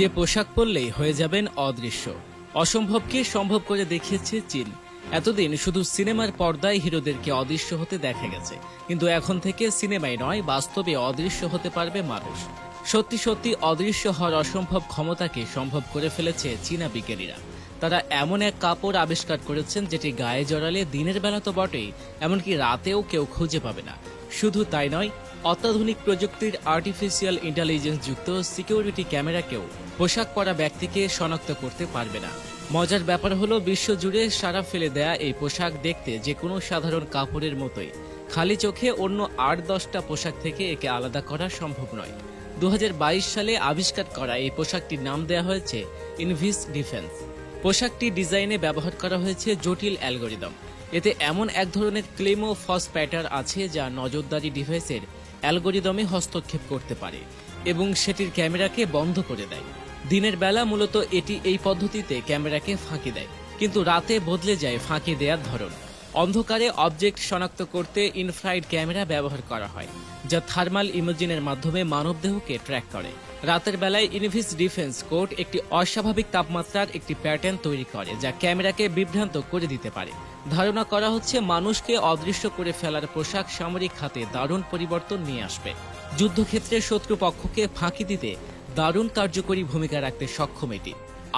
যে পোশাক পরলেই হয়ে যাবেন অদৃশ্য। অসম্ভবকে সম্ভব করে দেখিয়েছে চীন। এতদিন শুধু সিনেমার পর্দায় হিরোদেরকে অদৃশ্য হতে দেখা গেছে, কিন্তু এখন থেকে সিনেমায় নয়, বাস্তবে অদৃশ্য হতে পারবে মানুষ। সত্যি সত্যি অদৃশ্য হওয়ার অসম্ভব ক্ষমতাকে সম্ভব করে ফেলেছে চীনা বিজ্ঞানীরা। তারা এমন এক কাপড় আবিষ্কার করেছেন যেটি গায়ে জড়ালে দিনের বেলা তো বটেই, এমনকি রাতেও কেউ খুঁজে পাবে না। শুধু তাই নয়, অত্যাধুনিক প্রযুক্তির আর্টিফিশিয়াল ইন্টেলিজেন্স যুক্ত সিকিউরিটি ক্যামেরাকেও পোশাক পরা ব্যক্তিকে শনাক্ত করতে পারবে না। মজার ব্যাপার হলো, বিশ্বজুড়ে সারা ফেলে দেয়া এই পোশাক দেখতে যে কোনো সাধারণ কাপড়ের মতোই। খালি চোখে অন্য ৮-১০টা পোশাক থেকে একে আলাদা করা সম্ভব নয়। ২০২২ সালে আবিষ্কার করা এই পোশাকটির নাম দেওয়া হয়েছে ইনভিস ডিফেন্স। পোশাকটি ডিজাইনে ব্যবহার করা হয়েছে জটিল অ্যালগোরিদম। এতে এমন এক ধরনের ক্লেমো ফস প্যাটার্ন আছে যা নজরদারি ডিভাইসের অ্যালগোরিদমে হস্তক্ষেপ করতে পারে এবং সেটির ক্যামেরাকে বন্ধ করে দেয়। দিনের বেলা মূলত এটি এই পদ্ধতিতে ক্যামেরাকে ফাঁকি দেয়, কিন্তু রাতে বদলে যায় ফাঁকি দেওয়ার ধরন। অন্ধকারে অবজেক্ট শনাক্ত করতে ইনফ্রারেড ক্যামেরা ব্যবহার করা হয়, যা থার্মাল ইমেজিংয়ের মাধ্যমে মানবদেহকে ট্র্যাক করে। রাতের বেলায় ইনভিস ডিফেন্স কোট একটি অস্বাভাবিক তাপমাত্রার একটি প্যাটার্ন তৈরি করে, যা ক্যামেরাকে বিভ্রান্ত করে দিতে পারে। ধারণা করা হচ্ছে মানুষকে অদৃশ্য করে ফেলার পোশাক সামরিক খাতে দারুণ পরিবর্তন নিয়ে আসবে। যুদ্ধক্ষেত্রে শত্রুপক্ষকে ফাঁকি দিতে দারুণ কার্যকরী ভূমিকা রাখতে সক্ষম এটি।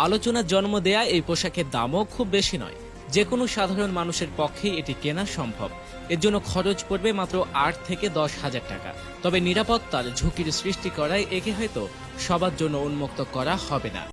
আলোচনার জন্ম দেয়া এই পোশাকের দামও খুব বেশি নয়। যে কোনো সাধারণ মানুষের পক্ষেই এটি কেনা সম্ভব। এর জন্য খরচ পড়বে মাত্র ৮ থেকে ১০ হাজার টাকা। তবে নিরাপত্তার ঝুঁকির সৃষ্টি করায় একে হয়তো সবার জন্য উন্মুক্ত করা হবে না।